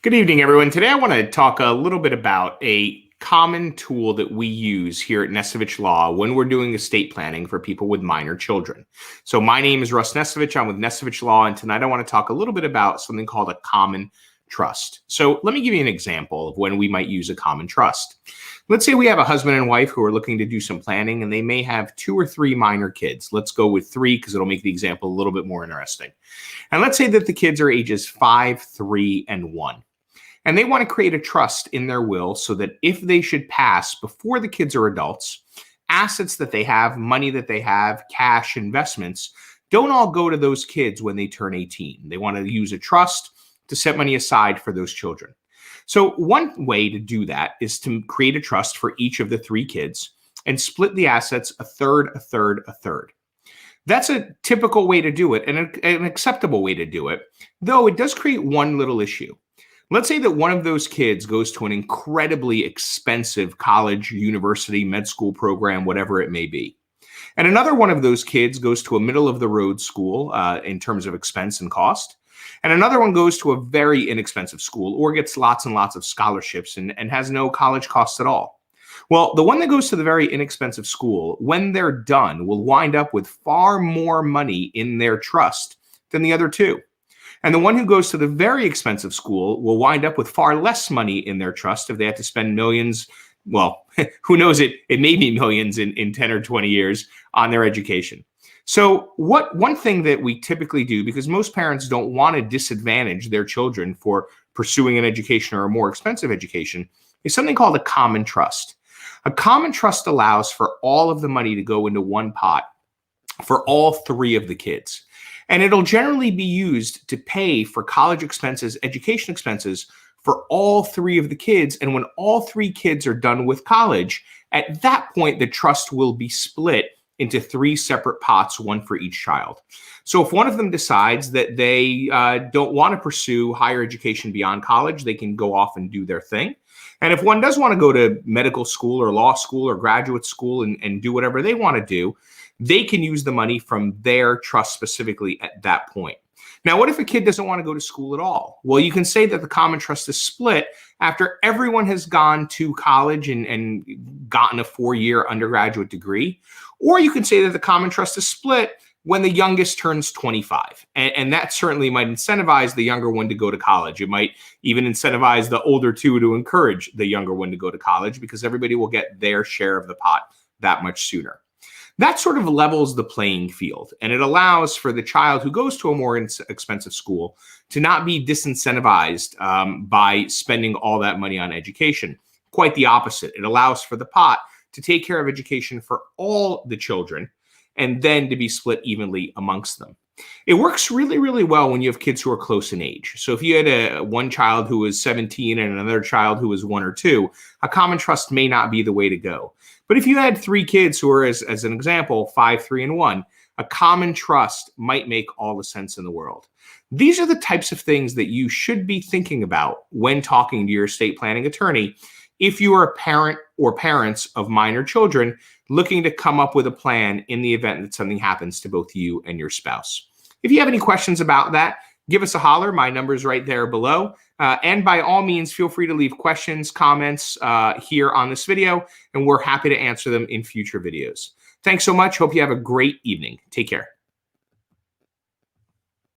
Good evening, everyone. Today I want to talk a little bit about a common tool that we use here at Nesovich Law when we're doing estate planning for people with minor children. So my name is Russ Nesovich. I'm with Nesovich Law, and tonight I want to talk a little bit about something called a common trust. So let me give you an example of when we might use a common trust. Let's say we have a husband and wife who are looking to do some planning, and they may have 2 or 3 minor kids. Let's go with 3 because it'll make the example a little bit more interesting. And let's say that the kids are ages 5, 3, and 1. And they want to create a trust in their will so that if they should pass before the kids are adults, assets that they have, money that they have, cash, investments, don't all go to those kids when they turn 18. They want to use a trust to set money aside for those children. So one way to do that is to create a trust for each of the 3 kids and split the assets a third, a third, a third. That's a typical way to do it and an acceptable way to do it, though it does create one little issue. Let's say that one of those kids goes to an incredibly expensive college, university, med school program, whatever it may be. And another one of those kids goes to a middle-of-the-road school in terms of expense and cost. And another one goes to a very inexpensive school or gets lots and lots of scholarships and has no college costs at all. Well, the one that goes to the very inexpensive school, when they're done, will wind up with far more money in their trust than the other 2. And the one who goes to the very expensive school will wind up with far less money in their trust if they have to spend millions. Well, who knows, it may be millions in 10 or 20 years on their education. So one thing that we typically do, because most parents don't want to disadvantage their children for pursuing an education or a more expensive education, is something called a common trust. A common trust allows for all of the money to go into one pot for all 3 of the kids. And it'll generally be used to pay for college expenses, education expenses for all 3 of the kids. And when all 3 kids are done with college, at that point, the trust will be split into 3 separate pots, one for each child. So if one of them decides that they don't want to pursue higher education beyond college, they can go off and do their thing. And if one does want to go to medical school or law school or graduate school and do whatever they want to do, they can use the money from their trust specifically at that point. Now, what if a kid doesn't want to go to school at all? Well, you can say that the common trust is split after everyone has gone to college and gotten a 4-year undergraduate degree. Or you can say that the common trust is split when the youngest turns 25. And that certainly might incentivize the younger one to go to college. It might even incentivize the older 2 to encourage the younger one to go to college because everybody will get their share of the pot that much sooner. That sort of levels the playing field, and it allows for the child who goes to a more expensive school to not be disincentivized by spending all that money on education. Quite the opposite. It allows for the pot to take care of education for all the children and then to be split evenly amongst them. It works really, really well when you have kids who are close in age. So if you had one child who was 17 and another child who was 1 or 2, a common trust may not be the way to go. But if you had 3 kids who are, as an example, 5, 3, and 1, a common trust might make all the sense in the world. These are the types of things that you should be thinking about when talking to your estate planning attorney if you are a parent or parents of minor children looking to come up with a plan in the event that something happens to both you and your spouse. If you have any questions about that, give us a holler. My number is right there below. And by all means, feel free to leave questions, comments here on this video, and we're happy to answer them in future videos. Thanks so much. Hope you have a great evening. Take care.